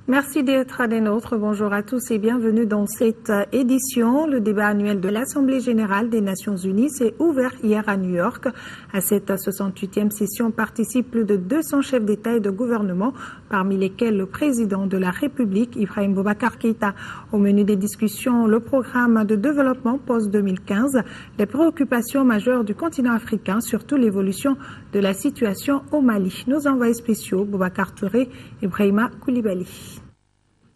Merci d'être des nôtres. Bonjour à tous et bienvenue dans cette édition. Le débat annuel de l'Assemblée générale des Nations unies s'est ouvert hier à New York. À cette 68e session participent plus de 200 chefs d'État et de gouvernement, parmi lesquels le président de la République, Ibrahim Boubacar Keïta. Au menu des discussions, le programme de développement post-2015, les préoccupations majeures du continent africain, surtout l'évolution de la situation au Mali. Nos envoyés spéciaux, Boubacar Touré et Brahima Koulibaly.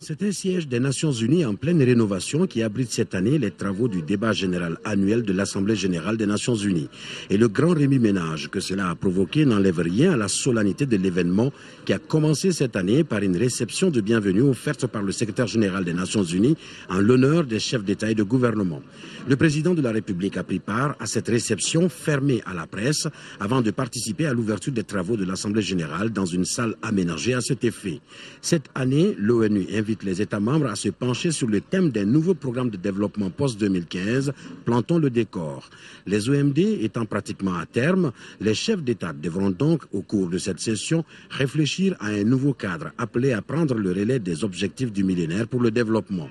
C'est un siège des Nations Unies en pleine rénovation qui abrite cette année les travaux du débat général annuel de l'Assemblée générale des Nations Unies. Et le grand remue-ménage que cela a provoqué n'enlève rien à la solennité de l'événement qui a commencé cette année par une réception de bienvenue offerte par le secrétaire général des Nations Unies en l'honneur des chefs d'État et de gouvernement. Le président de la République a pris part à cette réception fermée à la presse avant de participer à l'ouverture des travaux de l'Assemblée générale dans une salle aménagée à cet effet. Cette année, l'ONU invite les États membres à se pencher sur le thème d'un nouveau programme de développement post-2015, plantons le décor. Les OMD étant pratiquement à terme, les chefs d'État devront donc, au cours de cette session, réfléchir à un nouveau cadre appelé à prendre le relais des objectifs du millénaire pour le développement.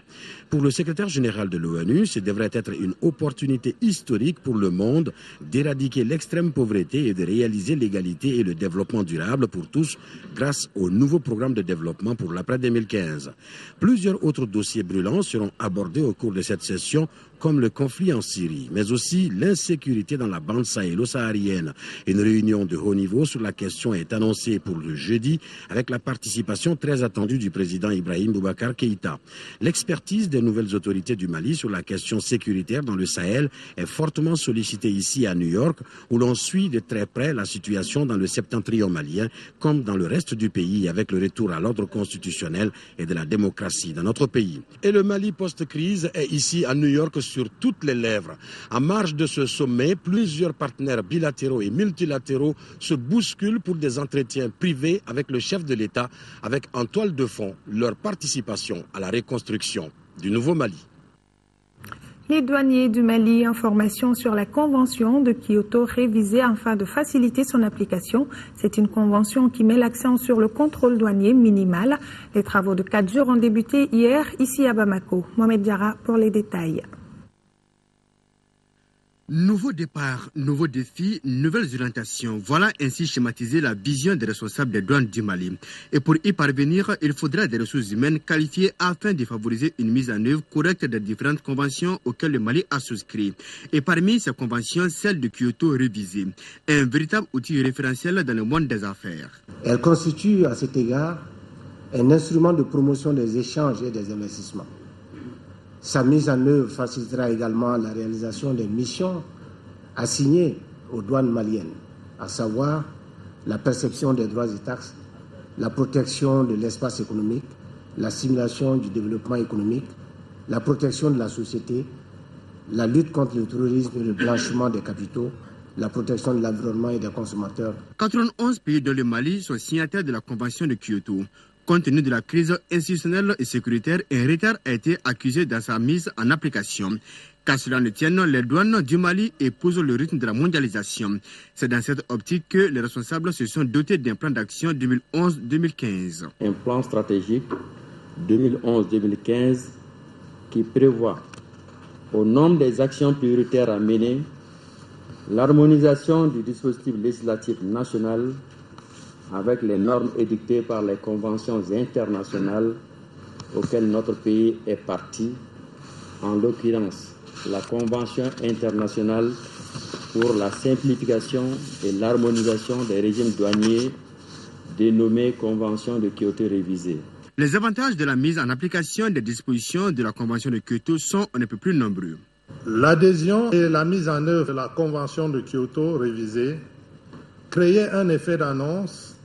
Pour le secrétaire général de l'ONU, ce devrait être une opportunité historique pour le monde d'éradiquer l'extrême pauvreté et de réaliser l'égalité et le développement durable pour tous grâce au nouveau programme de développement pour l'après-2015. Plusieurs autres dossiers brûlants seront abordés au cours de cette session, comme le conflit en Syrie, mais aussi l'insécurité dans la bande sahélo-saharienne. Une réunion de haut niveau sur la question est annoncée pour le jeudi, avec la participation très attendue du président Ibrahim Boubacar Keïta. L'expertise des nouvelles autorités du Mali sur la question sécuritaire dans le Sahel est fortement sollicitée ici à New York, où l'on suit de très près la situation dans le septentrion malien, comme dans le reste du pays, avec le retour à l'ordre constitutionnel et de la démocratie dans notre pays. Et le Mali post-crise est ici à New York sur toutes les lèvres. En marge de ce sommet, plusieurs partenaires bilatéraux et multilatéraux se bousculent pour des entretiens privés avec le chef de l'État, avec en toile de fond leur participation à la reconstruction du nouveau Mali. Les douaniers du Mali, information sur la convention de Kyoto révisée afin de faciliter son application. C'est une convention qui met l'accent sur le contrôle douanier minimal. Les travaux de 4 jours ont débuté hier ici à Bamako. Mohamed Diarra pour les détails. Nouveau départ, nouveaux défis, nouvelles orientations. Voilà ainsi schématisée la vision des responsables des douanes du Mali. Et pour y parvenir, il faudra des ressources humaines qualifiées afin de favoriser une mise en œuvre correcte des différentes conventions auxquelles le Mali a souscrit. Et parmi ces conventions, celle de Kyoto révisée. Un véritable outil référentiel dans le monde des affaires. Elle constitue à cet égard un instrument de promotion des échanges et des investissements. Sa mise en œuvre facilitera également la réalisation des missions assignées aux douanes maliennes, à savoir la perception des droits et taxes, la protection de l'espace économique, la stimulation du développement économique, la protection de la société, la lutte contre le terrorisme et le blanchiment des capitaux, la protection de l'environnement et des consommateurs. 91 pays dans le Mali sont signataires de la Convention de Kyoto. Compte tenu de la crise institutionnelle et sécuritaire, un retard a été accusé dans sa mise en application. Qu'à cela ne tienne, les douanes du Mali épousent le rythme de la mondialisation. C'est dans cette optique que les responsables se sont dotés d'un plan d'action 2011-2015. Un plan stratégique 2011-2015 qui prévoit, au nombre des actions prioritaires à mener, l'harmonisation du dispositif législatif national avec les normes édictées par les conventions internationales auxquelles notre pays est parti, en l'occurrence la Convention internationale pour la simplification et l'harmonisation des régimes douaniers, dénommée Convention de Kyoto révisée. Les avantages de la mise en application des dispositions de la Convention de Kyoto sont un peu plus nombreux. L'adhésion et la mise en œuvre de la Convention de Kyoto révisée créaient un effet d'annonce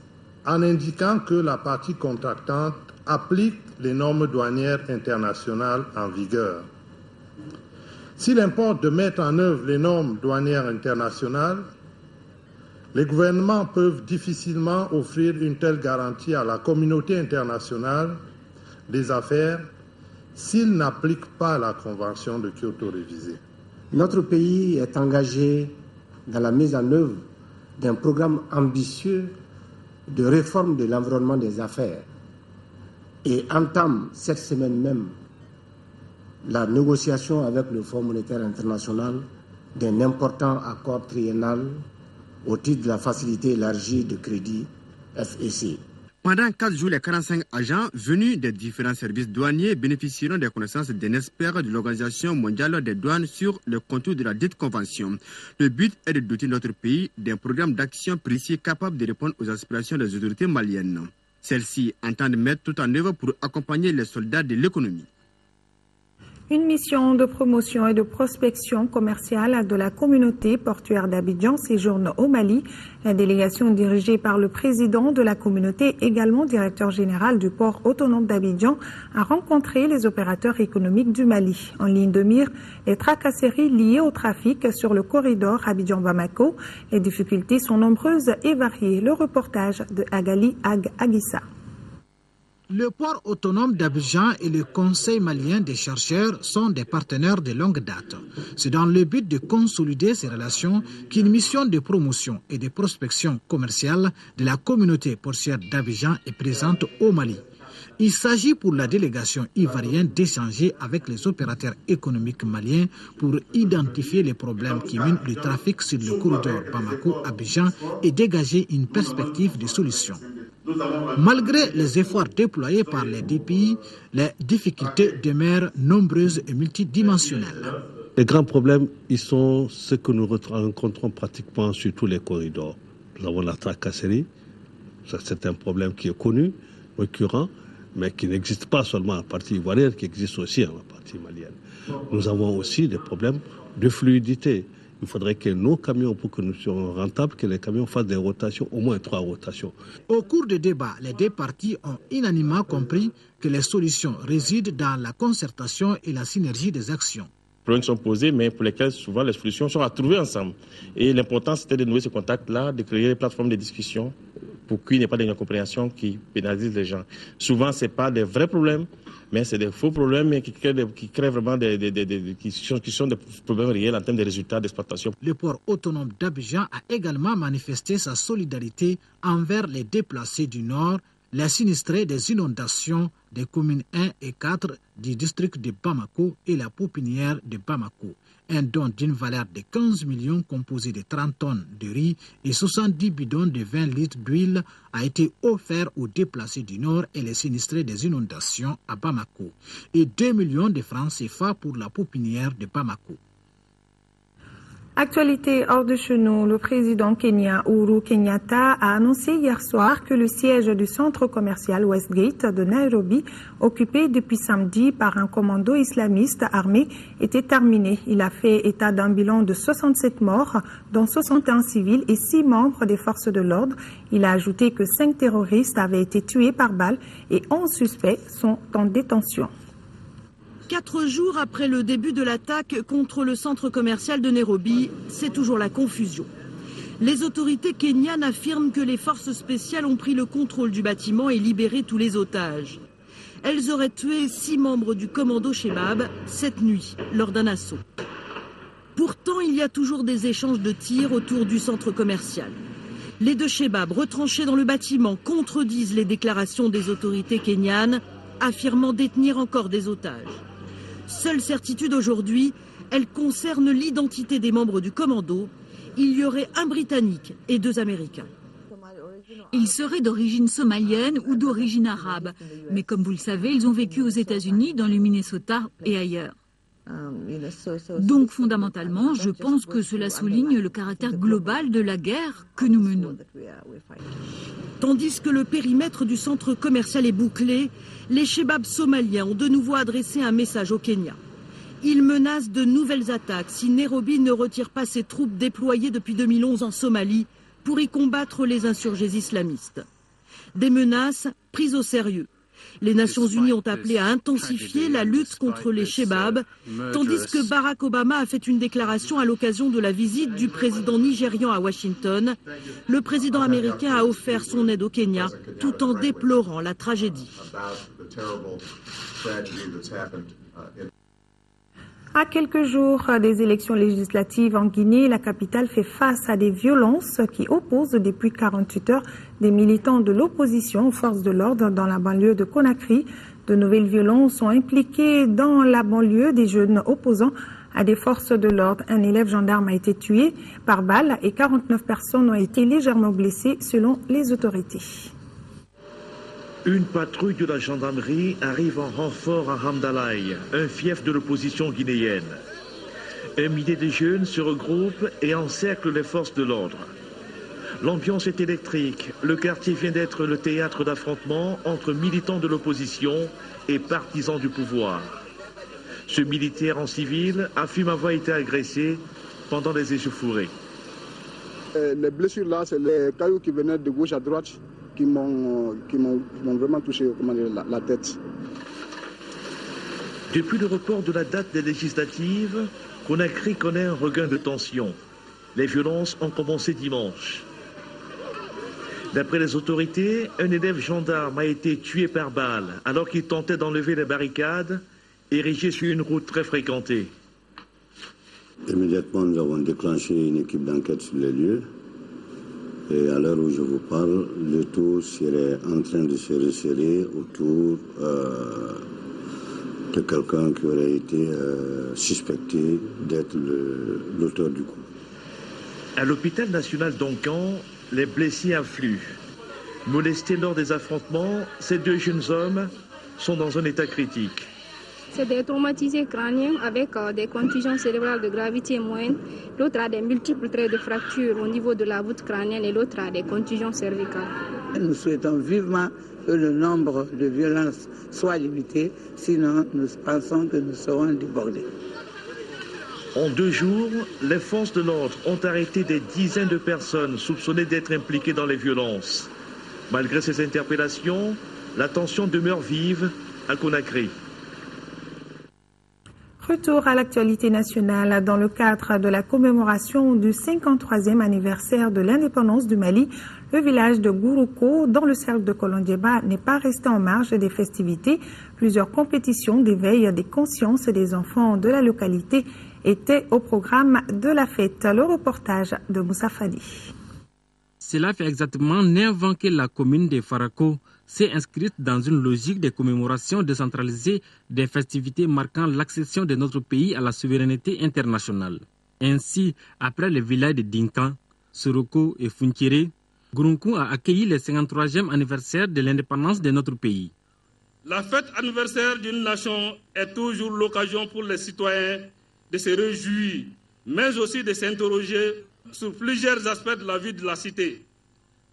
en indiquant que la partie contractante applique les normes douanières internationales en vigueur. S'il importe de mettre en œuvre les normes douanières internationales, les gouvernements peuvent difficilement offrir une telle garantie à la communauté internationale des affaires s'ils n'appliquent pas la Convention de Kyoto révisée. Notre pays est engagé dans la mise en œuvre d'un programme ambitieux de réforme de l'environnement des affaires et entame cette semaine même la négociation avec le Fonds monétaire international d'un important accord triennal au titre de la facilité élargie de crédit FEC. Pendant 4 jours, les 45 agents venus des différents services douaniers bénéficieront des connaissances d'un expert de l'Organisation mondiale des douanes sur le contour de la dite convention. Le but est de doter notre pays d'un programme d'action précis capable de répondre aux aspirations des autorités maliennes. Celles-ci entendent mettre tout en œuvre pour accompagner les soldats de l'économie. Une mission de promotion et de prospection commerciale de la communauté portuaire d'Abidjan séjourne au Mali. La délégation dirigée par le président de la communauté, également directeur général du port autonome d'Abidjan, a rencontré les opérateurs économiques du Mali. En ligne de mire, les tracasseries liées au trafic sur le corridor Abidjan-Bamako. Les difficultés sont nombreuses et variées. Le reportage de Agali Agissa. Le port autonome d'Abidjan et le Conseil malien des chercheurs sont des partenaires de longue date. C'est dans le but de consolider ces relations qu'une mission de promotion et de prospection commerciale de la communauté portuaire d'Abidjan est présente au Mali. Il s'agit pour la délégation ivoirienne d'échanger avec les opérateurs économiques maliens pour identifier les problèmes qui minent le trafic sur le corridor Bamako-Abidjan et dégager une perspective de solution. Malgré les efforts déployés par les deux pays, les difficultés demeurent nombreuses et multidimensionnelles. Les grands problèmes, ils sont ceux que nous rencontrons pratiquement sur tous les corridors. Nous avons la tracasserie, c'est un problème qui est connu, récurrent, mais qui n'existe pas seulement à la partie ivoirienne, qui existe aussi à la partie malienne. Nous avons aussi des problèmes de fluidité. Il faudrait que nos camions, pour que nous soyons rentables, que les camions fassent des rotations, au moins 3 rotations. Au cours des débats, les deux parties ont unanimement compris que les solutions résident dans la concertation et la synergie des actions. Les problèmes sont posés, mais pour lesquels souvent les solutions sont à trouver ensemble. Et l'important, c'était de nouer ce contact-là, de créer des plateformes de discussion pour qu'il n'y ait pas d'incompréhension qui pénalise les gens. Souvent, ce n'est pas des vrais problèmes, mais c'est des faux problèmes qui créent vraiment qui sont des problèmes réels en termes de résultats d'exploitation. Le port autonome d'Abidjan a également manifesté sa solidarité envers les déplacés du Nord, les sinistrés des inondations des communes 1 et 4 du district de Bamako et la pouponnière de Bamako. Un don d'une valeur de 15 millions composé de 30 tonnes de riz et 70 bidons de 20 litres d'huile a été offert aux déplacés du Nord et les sinistrés des inondations à Bamako et 2 millions de francs CFA pour la pouponnière de Bamako. Actualité hors de chez nous, le président kenyan Uhuru Kenyatta a annoncé hier soir que le siège du centre commercial Westgate de Nairobi, occupé depuis samedi par un commando islamiste armé, était terminé. Il a fait état d'un bilan de 67 morts, dont 61 civils et 6 membres des forces de l'ordre. Il a ajouté que 5 terroristes avaient été tués par balle et 11 suspects sont en détention. 4 jours après le début de l'attaque contre le centre commercial de Nairobi, c'est toujours la confusion. Les autorités kenyanes affirment que les forces spéciales ont pris le contrôle du bâtiment et libéré tous les otages. Elles auraient tué 6 membres du commando Shebab cette nuit, lors d'un assaut. Pourtant, il y a toujours des échanges de tirs autour du centre commercial. Les 2 Shebab, retranchés dans le bâtiment, contredisent les déclarations des autorités kenyanes, affirmant détenir encore des otages. Seule certitude aujourd'hui, elle concerne l'identité des membres du commando. Il y aurait un Britannique et 2 Américains. Ils seraient d'origine somalienne ou d'origine arabe. Mais comme vous le savez, ils ont vécu aux États-Unis, dans le Minnesota et ailleurs. Donc fondamentalement, je pense que cela souligne le caractère global de la guerre que nous menons. Tandis que le périmètre du centre commercial est bouclé, les Shebabs somaliens ont de nouveau adressé un message au Kenya. Ils menacent de nouvelles attaques si Nairobi ne retire pas ses troupes déployées depuis 2011 en Somalie pour y combattre les insurgés islamistes. Des menaces prises au sérieux. Les Nations Unies ont appelé à intensifier la lutte contre les Shebabs, tandis que Barack Obama a fait une déclaration à l'occasion de la visite du président nigérian à Washington. Le président américain a offert son aide au Kenya, tout en déplorant la tragédie. À quelques jours des élections législatives en Guinée, la capitale fait face à des violences qui opposent depuis 48 heures des militants de l'opposition aux forces de l'ordre dans la banlieue de Conakry. De nouvelles violences ont impliqué dans la banlieue des jeunes opposants à des forces de l'ordre. Un élève gendarme a été tué par balle et 49 personnes ont été légèrement blessées selon les autorités. Une patrouille de la gendarmerie arrive en renfort à Hamdalaï, un fief de l'opposition guinéenne. Un millier de jeunes se regroupent et encerclent les forces de l'ordre. L'ambiance est électrique. Le quartier vient d'être le théâtre d'affrontements entre militants de l'opposition et partisans du pouvoir. Ce militaire en civil affirme avoir été agressé pendant les échauffourées. Les blessures là, c'est les cailloux qui venaient de gauche à droite qui m'ont vraiment touché la tête. Depuis le report de la date des législatives, Conakry connaît un regain de tension. Les violences ont commencé dimanche. D'après les autorités, un élève gendarme a été tué par balle alors qu'il tentait d'enlever les barricades érigées sur une route très fréquentée. Immédiatement, nous avons déclenché une équipe d'enquête sur les lieux. Et à l'heure où je vous parle, le tout serait en train de se resserrer autour de quelqu'un qui aurait été suspecté d'être l'auteur du coup. À l'hôpital national d'Onkan, les blessés affluent. Molestés lors des affrontements, ces deux jeunes hommes sont dans un état critique. C'est des traumatisés crâniens avec des contusions cérébrales de gravité moyenne. L'autre a des multiples traits de fractures au niveau de la voûte crânienne et l'autre a des contusions cervicales. Nous souhaitons vivement que le nombre de violences soit limité, sinon nous pensons que nous serons débordés. En 2 jours, les forces de l'ordre ont arrêté des dizaines de personnes soupçonnées d'être impliquées dans les violences. Malgré ces interpellations, la tension demeure vive à Conakry. Retour à l'actualité nationale. Dans le cadre de la commémoration du 53e anniversaire de l'indépendance du Mali, le village de Gourouko, dans le cercle de Kolondieba, n'est pas resté en marge des festivités. Plusieurs compétitions d'éveil des consciences des enfants de la localité étaient au programme de la fête. Le reportage de Moussa Fadi. Cela fait exactement 9 ans que la commune de Farako s'est inscrite dans une logique de commémoration décentralisée des festivités marquant l'accession de notre pays à la souveraineté internationale. Ainsi, après les villages de Dinkan, Soroko et Funkere, Gourouko a accueilli le 53e anniversaire de l'indépendance de notre pays. La fête anniversaire d'une nation est toujours l'occasion pour les citoyens de se réjouir, mais aussi de s'interroger sur plusieurs aspects de la vie de la cité.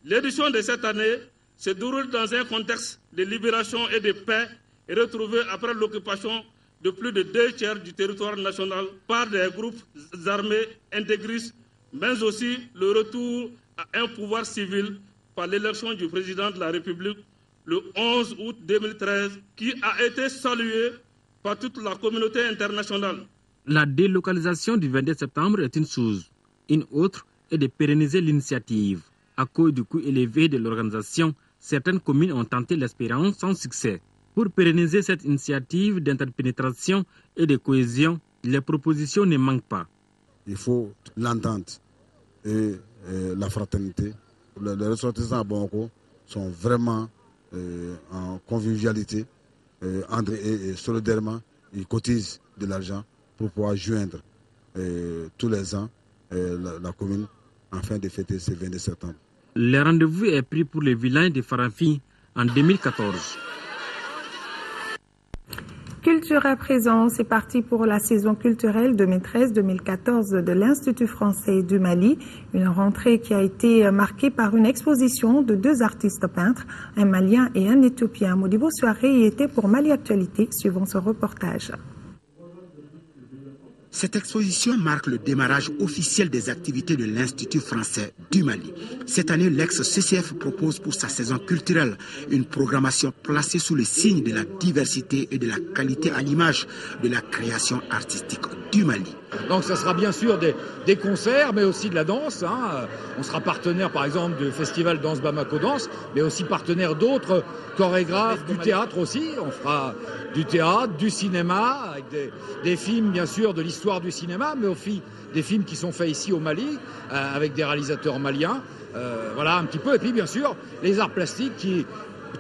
L'édition de cette année se déroule dans un contexte de libération et de paix et retrouvée après l'occupation de plus de 2/3 du territoire national par des groupes armés intégristes, mais aussi le retour à un pouvoir civil par l'élection du président de la République le 11 août 2013, qui a été salué par toute la communauté internationale. La délocalisation du 22 septembre est une chose. Une autre est de pérenniser l'initiative. À cause du coût élevé de l'organisation, certaines communes ont tenté l'expérience sans succès. Pour pérenniser cette initiative d'interpénétration et de cohésion, les propositions ne manquent pas. Il faut l'entente et la fraternité. Les ressortissants à Bonko sont vraiment en convivialité et solidairement. Ils cotisent de l'argent pour pouvoir joindre tous les ans la commune afin de fêter ce 22 septembre. Le rendez-vous est pris pour le village de Farafi en 2014. Culture à présent, c'est parti pour la saison culturelle 2013-2014 de l'Institut français du Mali. Une rentrée qui a été marquée par une exposition de 2 artistes peintres, un Malien et un Éthiopien. Modibo Soiré y était pour Mali Actualité, suivant ce reportage. Cette exposition marque le démarrage officiel des activités de l'Institut français du Mali. Cette année, l'ex-CCF propose pour sa saison culturelle une programmation placée sous le signe de la diversité et de la qualité à l'image de la création artistique du Mali. Donc ça sera bien sûr des concerts, mais aussi de la danse. On sera partenaire par exemple du festival Danse Bamako Danse, mais aussi partenaire d'autres chorégraphes, du théâtre aussi. On fera du théâtre, du cinéma, avec des films bien sûr de l'histoire du cinéma, mais aussi des films qui sont faits ici au Mali, avec des réalisateurs maliens. Voilà un petit peu. Et puis bien sûr les arts plastiques qui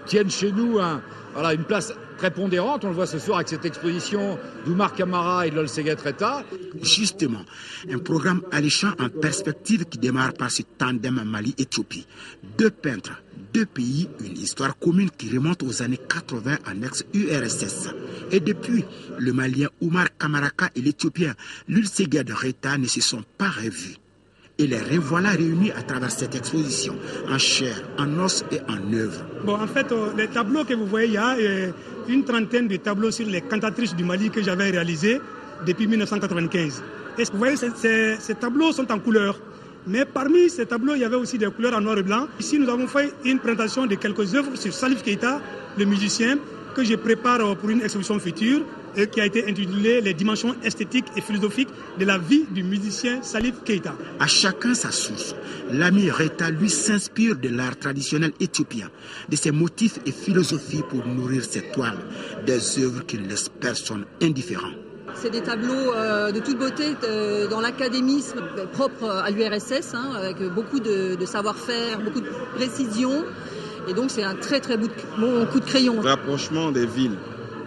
tiennent chez nous une place prépondérante. On le voit ce soir avec cette exposition d'Oumar Kamara et de Lolsega Treta. Justement, un programme alléchant en perspective qui démarre par ce tandem Mali-Éthiopie. 2 peintres, 2 pays, une histoire commune qui remonte aux années 80 en ex-URSS. Et depuis, le Malien Oumar Kamaraka et l'Éthiopien Lolsega Treta ne se sont pas revus. Et les revoilà réunis à travers cette exposition, en chair, en os et en œuvre. Bon, en fait, les tableaux que vous voyez, il y a une trentaine de tableaux sur les cantatrices du Mali que j'avais réalisés depuis 1995. Et vous voyez, ces tableaux sont en couleur. Mais parmi ces tableaux, il y avait aussi des couleurs en noir et blanc. Ici, nous avons fait une présentation de quelques œuvres sur Salif Keita, le musicien, que je prépare pour une exposition future et qui a été intitulée « Les dimensions esthétiques et philosophiques de la vie du musicien Salif Keita ». À chacun sa source. L'ami Reta, lui, s'inspire de l'art traditionnel éthiopien, de ses motifs et philosophies pour nourrir ses toiles, des œuvres qui ne laissent personne indifférent. C'est des tableaux de toute beauté dans l'académisme propre à l'URSS, avec beaucoup de savoir-faire, beaucoup de précision. Et donc c'est un très très bon coup de crayon. Le rapprochement des villes,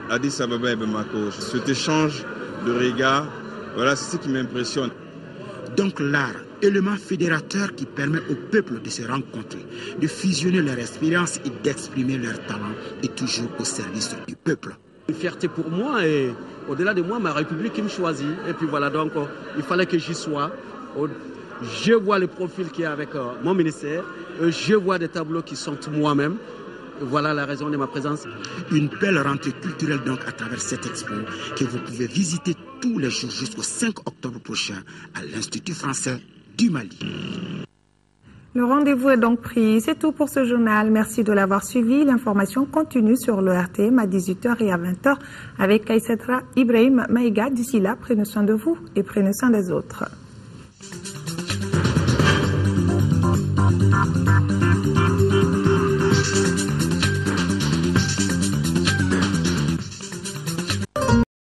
Addis Ababa et Bamako, cet échange de regards, voilà, c'est ce qui m'impressionne. Donc l'art, élément fédérateur qui permet au peuple de se rencontrer, de fusionner leur expérience et d'exprimer leur talent, est toujours au service du peuple. Une fierté pour moi et au-delà de moi, ma République qui me choisit. Et puis voilà, donc il fallait que j'y sois. Je vois le profil qu'il y a avec mon ministère. Je vois des tableaux qui sont moi-même. Voilà la raison de ma présence. Une belle rentrée culturelle donc à travers cette expo que vous pouvez visiter tous les jours jusqu'au 5 octobre prochain à l'Institut français du Mali. Le rendez-vous est donc pris. C'est tout pour ce journal. Merci de l'avoir suivi. L'information continue sur le RTM à 18h et à 20h avec Aïsatra Ibrahim Maïga. D'ici là, prenez soin de vous et prenez soin des autres.